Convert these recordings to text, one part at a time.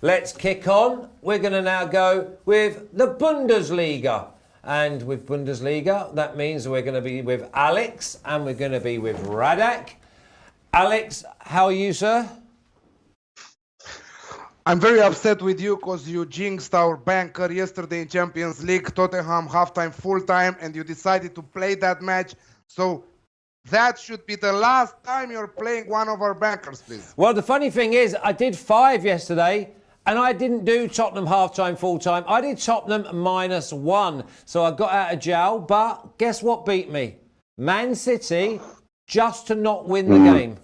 Let's kick on. We're going to now go with the Bundesliga. And with Bundesliga, that means we're going to be with Alex and we're going to be with Radek. Alex, how are you, sir? I'm very upset with you because you jinxed our banker yesterday in Champions League, Tottenham halftime, full time, and you decided to play that match. So that should be the last time you're playing one of our bankers, please. Well, the funny thing is, I did 5 yesterday, and I didn't do Tottenham half-time, full-time. I did Tottenham -1. So I got out of jail, but guess what beat me? Man City, just to not win the game.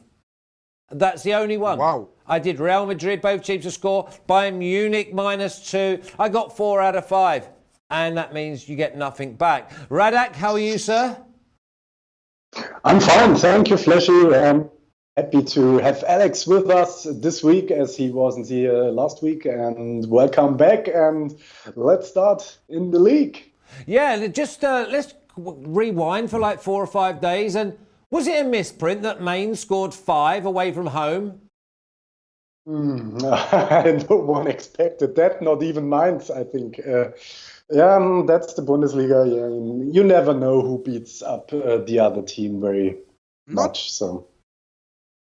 That's the only one. Wow. I did Real Madrid, both teams to score. Bayern Munich -2. I got 4 out of 5. And that means you get nothing back. Radek, how are you, sir? I'm fine, thank you, Fleshy. I'm happy to have Alex with us this week as he wasn't here last week. And welcome back. And let's start in the league. Yeah, just let's rewind for like 4 or 5 days. And was it a misprint that Maine scored 5 away from home? No one expected that, not even Mainz, I think. That's the Bundesliga. Yeah, you never know who beats up the other team very much. So,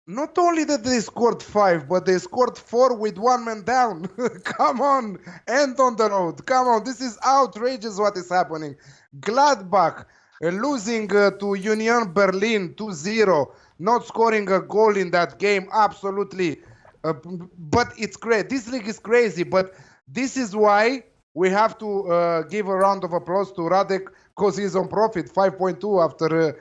not only that they scored 5, but they scored 4 with 1 man down. Come on, end on the road. Come on, this is outrageous what is happening. Gladbach losing to Union Berlin 2-0, not scoring a goal in that game. Absolutely. But it's great. This league is crazy, but this is why we have to give a round of applause to Radek because he's on profit, 5.2 after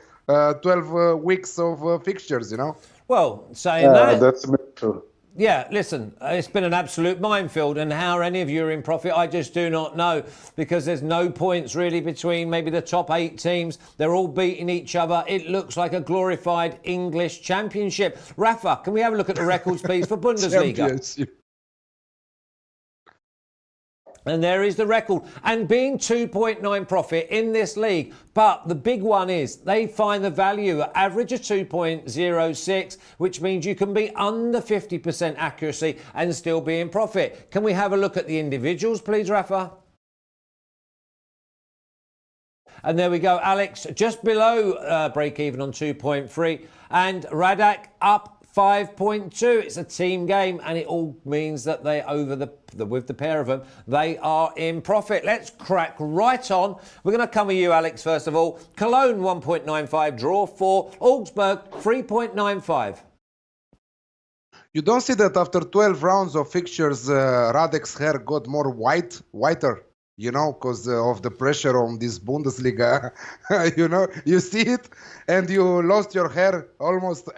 12 weeks of fixtures, you know? Well, saying that... That's true. Yeah, listen, it's been an absolute minefield, and how any of you are in profit, I just do not know, because there's no points really between maybe the top 8 teams. They're all beating each other. It looks like a glorified English championship. Rafa, can we have a look at the records, please, for Bundesliga? And there is the record. And being 2.9 profit in this league. But the big one is they find the value at average of 2.06, which means you can be under 50% accuracy and still be in profit. Can we have a look at the individuals, please, Rafa? And there we go. Alex, just below break even on 2.3. And Radek up 5.2. It's a team game, and it all means that they with the pair of them, they are in profit. Let's crack right on. We're going to come with you, Alex, first of all. Cologne 1.95, draw 4. Augsburg 3.95. You don't see that after 12 rounds of fixtures, Radek's hair got more whiter, you know, because of the pressure on this Bundesliga. You know, you see it, and you lost your hair, almost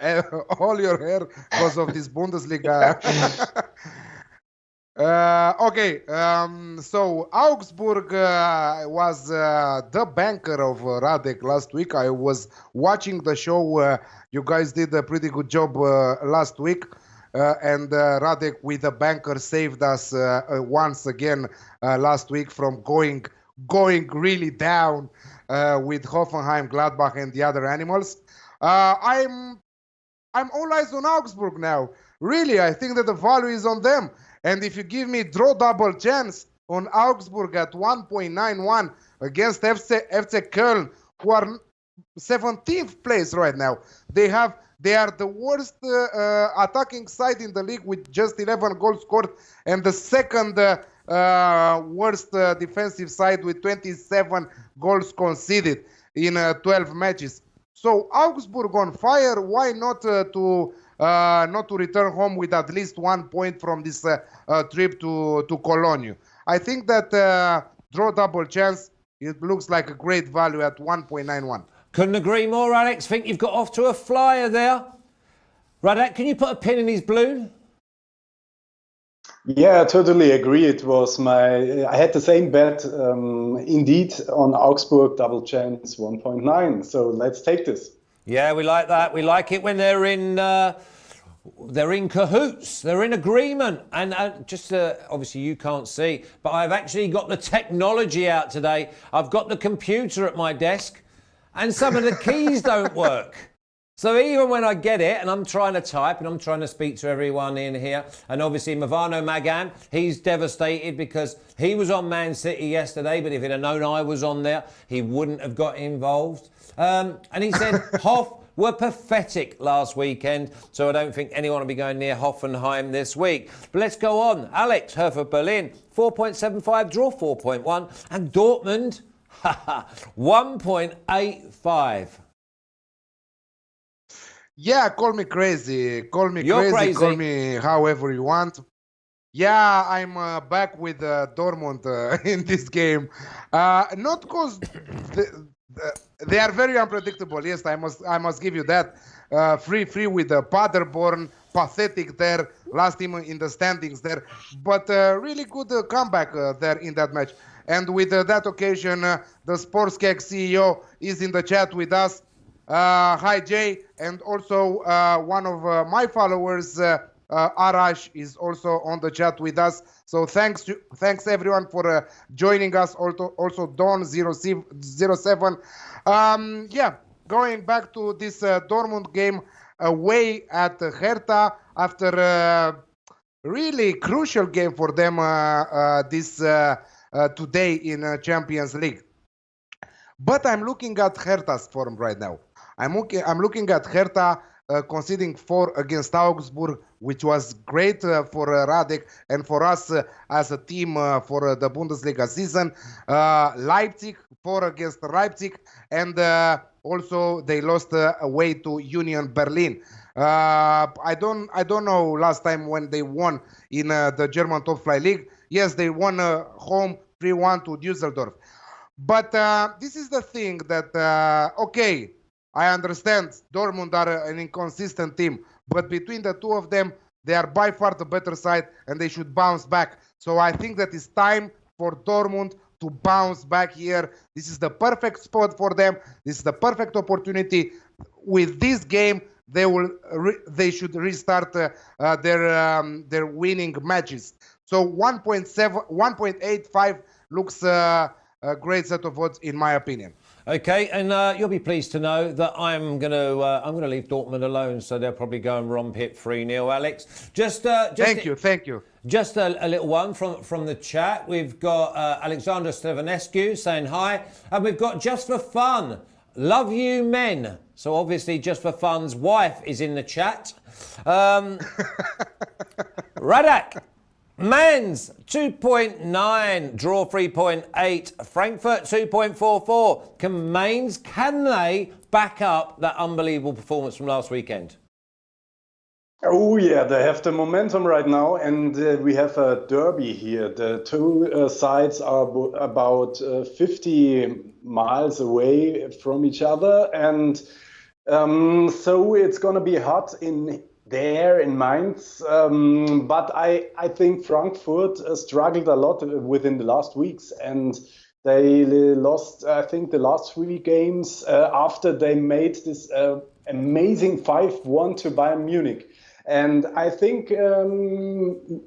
all your hair, because of this Bundesliga. So Augsburg was the banker of Radek last week. I was watching the show. You guys did a pretty good job last week. And Radek with the banker saved us once again last week from going really down with Hoffenheim, Gladbach, and the other animals. I'm all eyes on Augsburg now. Really, I think that the value is on them. And if you give me draw double chance on Augsburg at 1.91 against FC Köln, who are 17th place right now, they are the worst attacking side in the league with just 11 goals scored, and the second worst defensive side with 27 goals conceded in 12 matches. So Augsburg on fire. Why not to return home with at least 1 point from this trip to Cologne? I think that draw double chance, it looks like a great value at 1.91. Couldn't agree more, Alex. Think you've got off to a flyer there. Radek, can you put a pin in his balloon? Yeah, I totally agree. I had the same bet, indeed, on Augsburg, double chance 1.9. So let's take this. Yeah, we like that. We like it when they're in cahoots. They're in agreement. And obviously you can't see, but I've actually got the technology out today. I've got the computer at my desk, and some of the keys don't work. So even when I get it and I'm trying to type and I'm trying to speak to everyone in here, and obviously Mavano Magan, he's devastated because he was on Man City yesterday, but if he'd have known I was on there, he wouldn't have got involved. And he said Hoff were pathetic last weekend, so I don't think anyone will be going near Hoffenheim this week. But let's go on. Alex, Hertha Berlin, 4.75, draw 4.1, and Dortmund, 1.85. Yeah, call me crazy. You're crazy. Call me however you want. Yeah, I'm back with Dortmund in this game. Not because they are very unpredictable. Yes, I must give you that. 3-3 with Paderborn, pathetic there, last team in the standings there, but really good comeback there in that match. And with that occasion, the Sportscake CEO is in the chat with us. Hi Jay, and also one of my followers, Arash, is also on the chat with us. So thanks everyone for joining us. Also Don07. Yeah, going back to this Dortmund game away at Hertha after a really crucial game for them this today in Champions League. But I'm looking at Hertha's form right now. I'm looking at Hertha conceding 4 against Augsburg, which was great for Radek and for us as a team for the Bundesliga season. Leipzig 4 against Leipzig, and also they lost away to Union Berlin. I don't know last time when they won in the German Top Flight League. Yes, they won home 3-1 to Düsseldorf. But this is the thing that, okay, I understand Dortmund are an inconsistent team, but between the two of them, they are by far the better side and they should bounce back. So I think that it's time for Dortmund to bounce back here. This is the perfect spot for them. This is the perfect opportunity. With this game, they should restart their winning matches. So 1.85 looks a great set of odds in my opinion. Okay, and you'll be pleased to know that I'm gonna leave Dortmund alone, so they'll probably go and romp it 3-0. Alex, just thank you. Just a little one from the chat. We've got Alexander Stevanescu saying hi, and we've got Just for Fun, love you men. So obviously Just for Fun's wife is in the chat. Radek. Mainz 2.9, draw 3.8, Frankfurt 2.44. Can they back up that unbelievable performance from last weekend? Oh yeah, they have the momentum right now, and we have a derby here. The two sides are about 50 miles away from each other, and so it's going to be hot in Mainz, but I think Frankfurt struggled a lot within the last weeks, and they lost, I think, the last 3 games after they made this amazing 5-1 to Bayern Munich. And I think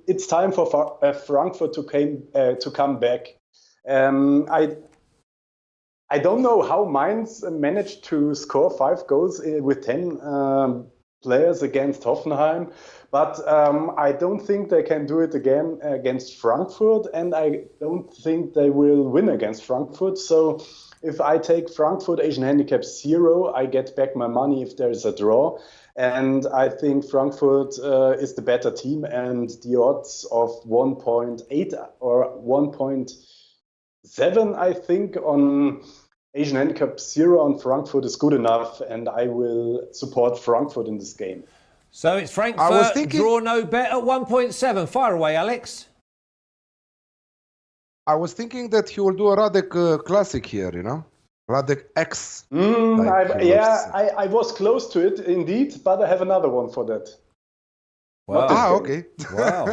it's time for Frankfurt to come back. I don't know how Mainz managed to score 5 goals with 10 players against Hoffenheim, but I don't think they can do it again against Frankfurt, and I don't think they will win against Frankfurt. So if I take Frankfurt Asian Handicap 0, I get back my money if there is a draw, and I think Frankfurt is the better team, and the odds of 1.8 or 1.7 I think on Asian Handicap 0 on Frankfurt is good enough, and I will support Frankfurt in this game. So it's Frankfurt, draw no bet at 1.7. Fire away, Alex. I was thinking that he will do a Radek classic here, you know? Radek X. I was close to it, indeed, but I have another one for that. Wow. Okay. Wow.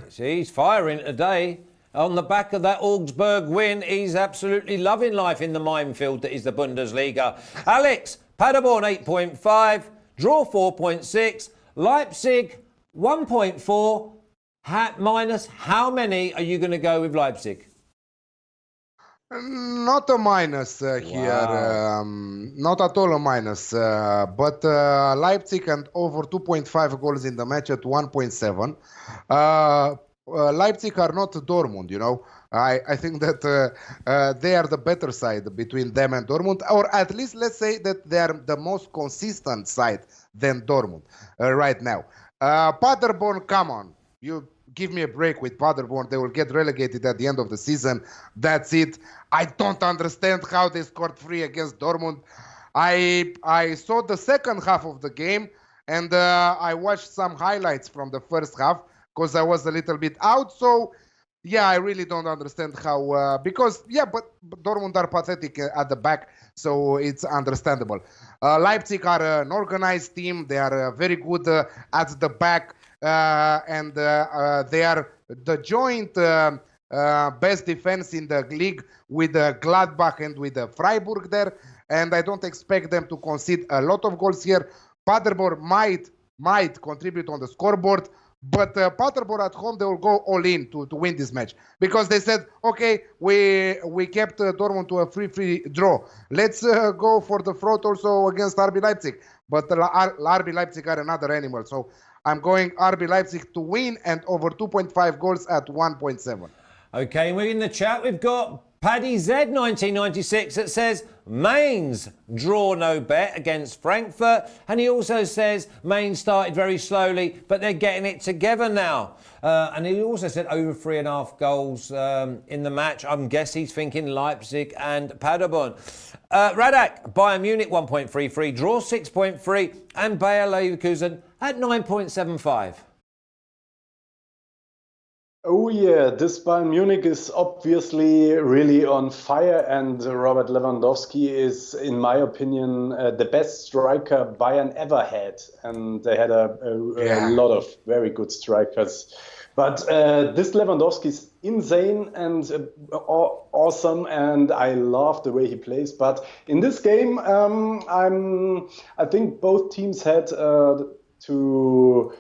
See, he's firing today. On the back of that Augsburg win, he's absolutely loving life in the minefield that is the Bundesliga. Alex, Paderborn 8.5, draw 4.6, Leipzig 1.4, minus how many are you going to go with Leipzig? Not a minus here, Wow. not at all a minus. But Leipzig and over 2.5 goals in the match at 1.7. Leipzig are not Dortmund, you know. I think that they are the better side between them and Dortmund, or at least let's say that they are the most consistent side than Dortmund right now. Paderborn, come on, you give me a break with Paderborn. They will get relegated at the end of the season. That's it. I don't understand how they scored three against Dortmund. I saw the second half of the game, and I watched some highlights from the first half because I was a little bit out. So yeah, I really don't understand how because yeah, but Dortmund are pathetic at the back, so it's understandable. Leipzig are an organized team. They are very good at the back, and they are the joint best defense in the league with Gladbach and with Freiburg there. And I don't expect them to concede a lot of goals here. Paderborn might contribute on the scoreboard. But Paderborn at home, they will go all in to win this match because they said, okay, we kept Dortmund to a 3-3 draw. Let's go for the throat also against RB Leipzig. But RB Leipzig are another animal. So I'm going RB Leipzig to win and over 2.5 goals at 1.7. Okay, we're in the chat. We've got Paddy Z 1996 that says Mainz draw no bet against Frankfurt, and he also says Mainz started very slowly, but they're getting it together now. And he also said over 3.5 goals in the match. I'm guessing he's thinking Leipzig and Paderborn. Radek, Bayern Munich 1.33, draw 6.3, and Bayer Leverkusen at 9.75. Oh yeah, this Bayern Munich is obviously really on fire, and Robert Lewandowski is, in my opinion, the best striker Bayern ever had. And they had a lot of very good strikers. But this Lewandowski is insane and awesome, and I love the way he plays. But in this game, I think both teams had to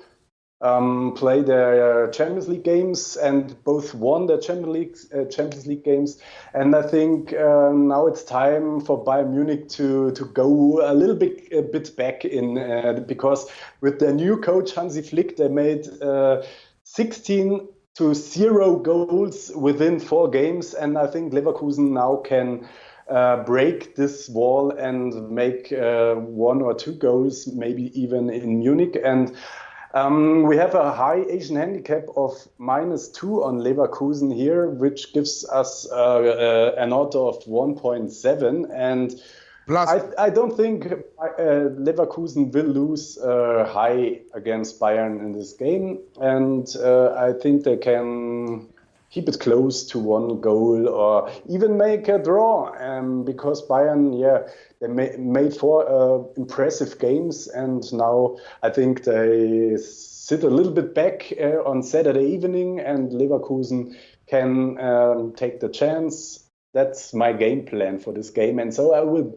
play their Champions League games, and both won their Champions League games. And I think now it's time for Bayern Munich to go a little bit back in because with their new coach Hansi Flick, they made 16-0 goals within 4 games, and I think Leverkusen now can break this wall and make 1 or 2 goals, maybe even in Munich. And we have a high Asian handicap of -2 on Leverkusen here, which gives us an odds of 1.7. And plus, I don't think Leverkusen will lose high against Bayern in this game. And I think they can keep it close to 1 goal or even make a draw. Because Bayern, they made 4 impressive games, and now I think they sit a little bit back on Saturday evening, and Leverkusen can take the chance. That's my game plan for this game, and so I will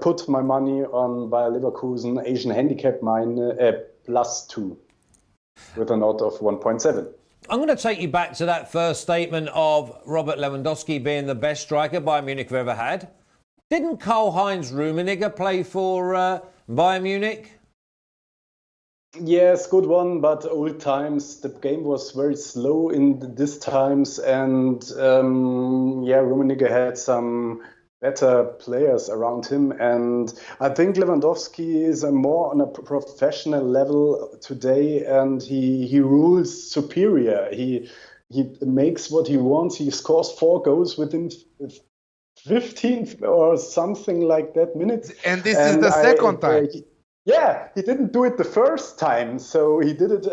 put my money on Bayer Leverkusen Asian handicap +2 with an odds of 1.7. I'm going to take you back to that first statement of Robert Lewandowski being the best striker Bayern Munich have ever had. Didn't Karl-Heinz Rummenigge play for Bayern Munich? Yes, good one, but old times. The game was very slow in these times, and Rummenigge had some better players around him, and I think Lewandowski is more on a professional level today, and he rules superior. He makes what he wants. He scores 4 goals within 15 or something like that minutes. And this is the second time. He didn't do it the first time. So he did it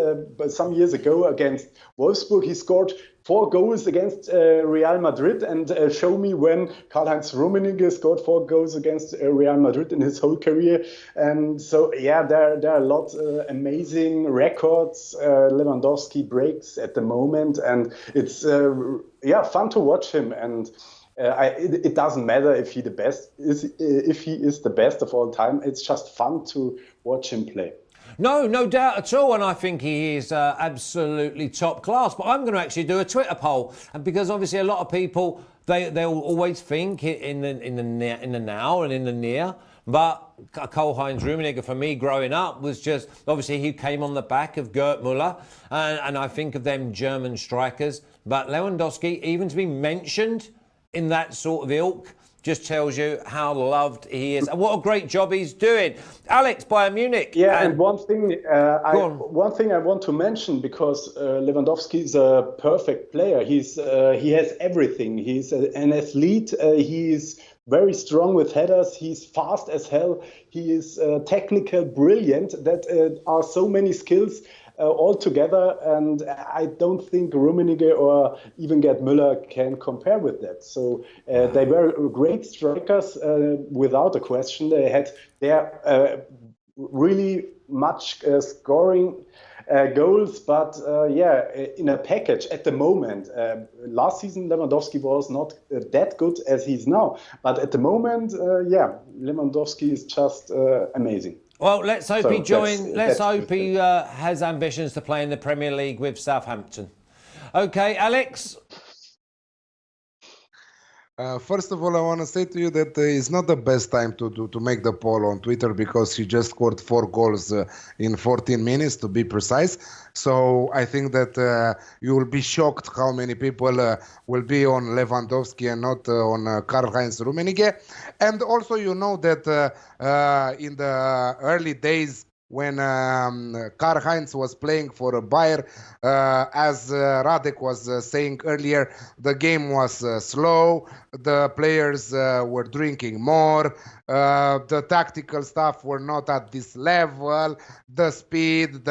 some years ago against Wolfsburg. He scored 4 goals against Real Madrid. And show me when Karl-Heinz Rummenigge scored 4 goals against Real Madrid in his whole career. And so, there are a lot of amazing records Lewandowski breaks at the moment. And it's fun to watch him. And it doesn't matter if if he is the best of all time. It's just fun to watch him play. No, no doubt at all, and I think he is absolutely top class. But I'm going to actually do a Twitter poll, and because obviously a lot of people they'll always think in the now and in the near. But Karl-Heinz Rummenigge, for me, growing up, was just obviously he came on the back of Gerd Müller, and I think of them German strikers. But Lewandowski, even to be mentioned in that sort of ilk, just tells you how loved he is and what a great job he's doing. Alex, Bayern Munich. Yeah, and one thing I want to mention, because Lewandowski is a perfect player. He has everything. He's an athlete. He's very strong with headers. He's fast as hell. He is technical, brilliant. That are so many skills all together, and I don't think Rummenigge or even Gerd Müller can compare with that. So they were great strikers without a question. They had their really much scoring goals, but in a package at the moment. Last season Lewandowski was not that good as he's now, but at the moment, Lewandowski is just amazing. Well, let's hope he has ambitions to play in the Premier League with Southampton. Okay, Alex. First of all, I want to say to you that it's not the best time to make the poll on Twitter, because he just scored 4 goals in 14 minutes, to be precise. So I think that you will be shocked how many people will be on Lewandowski and not on Karl-Heinz Rummenigge. And also, you know that in the early days, when Karl-Heinz was playing for Bayern, as Radek was saying earlier, the game was slow, the players were drinking more, the tactical stuff were not at this level, the speed,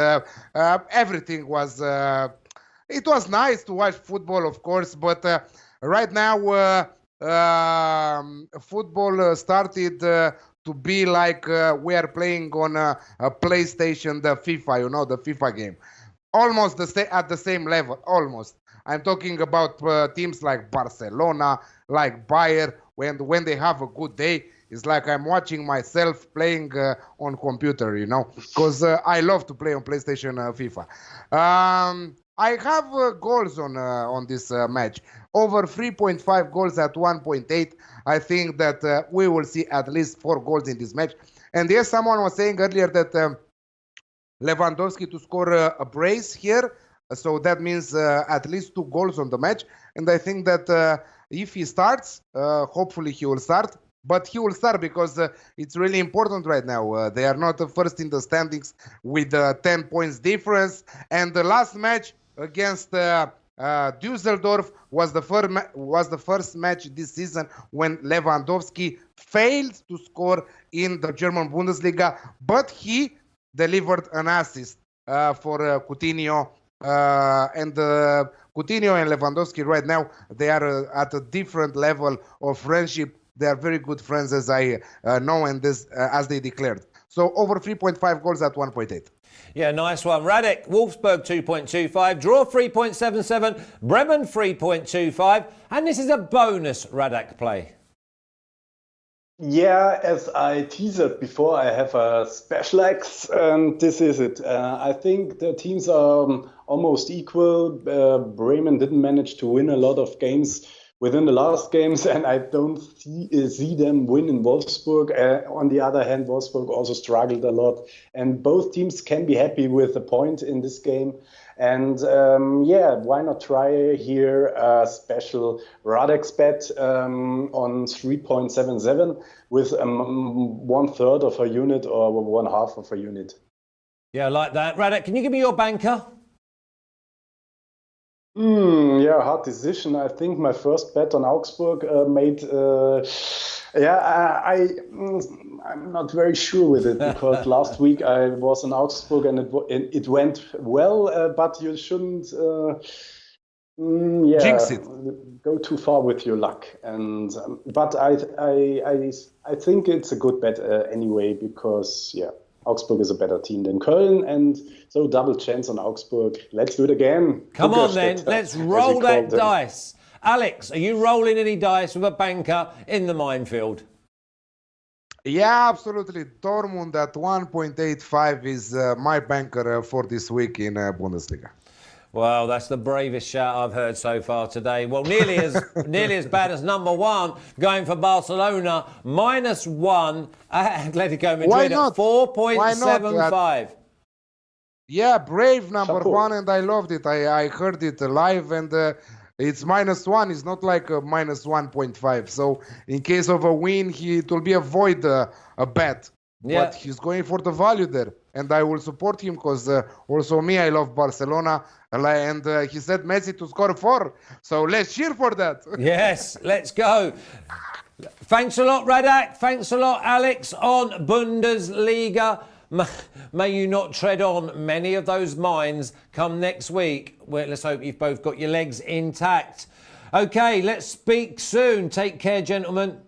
everything was... it was nice to watch football, of course, but right now football started... to be like we are playing on a PlayStation, the FIFA, the FIFA game. Almost at the same level, almost. I'm talking about teams like Barcelona, like Bayern, when they have a good day. It's like I'm watching myself playing on computer, because I love to play on PlayStation FIFA. I have goals on this match. Over 3.5 goals at 1.8. I think that we will see at least 4 goals in this match. And yes, someone was saying earlier that Lewandowski to score a brace here. So that means at least 2 goals on the match. And I think that if he starts, hopefully he will start. But he will start because it's really important right now. They are not first in the standings with 10 points difference. And the last match against Düsseldorf was the first match this season when Lewandowski failed to score in the German Bundesliga, but he delivered an assist for Coutinho. And Coutinho and Lewandowski right now, they are at a different level of friendship. They are very good friends, as I know, and as they declared. So over 3.5 goals at 1.8. Yeah, nice one. Radek, Wolfsburg 2.25, draw 3.77, Bremen 3.25, and this is a bonus Radek play. Yeah, as I teased before, I have a special X, and this is it. I think the teams are almost equal. Bremen didn't manage to win a lot of games within the last games, and I don't see them win in Wolfsburg. On the other hand, Wolfsburg also struggled a lot, and both teams can be happy with a point in this game. And why not try here a special Radek's bet on 3.77 with 1/3 of a unit or 1/2 of a unit. Yeah, I like that. Radek, can you give me your banker? Hard decision. I think my first bet on Augsburg made. I'm not very sure with it because last week I was in Augsburg and it went well, but you shouldn't. Jinx it. Go too far with your luck. And but I think it's a good bet anyway because Augsburg is a better team than Köln, and so double chance on Augsburg. Let's do it again. Come on then, let's roll that dice. Alex, are you rolling any dice with a banker in the minefield? Yeah, absolutely. Dortmund at 1.85 is my banker for this week in Bundesliga. Well, that's the bravest shout I've heard so far today. Well, nearly as bad as number one, going for Barcelona, -1 at Atletico Madrid Why at not? 4.75. Yeah, brave number Chapeau. one, and I loved it. I heard it live, and it's -1. It's not like a -1.5. So in case of a win, it will be avoid a bet. Yeah. But he's going for the value there, and I will support him because also me, I love Barcelona, and he said Messi to score 4. So let's cheer for that. Yes, let's go. Thanks a lot, Radek. Thanks a lot, Alex, on Bundesliga. May you not tread on many of those mines come next week. Well, let's hope you've both got your legs intact. Okay, let's speak soon. Take care, gentlemen.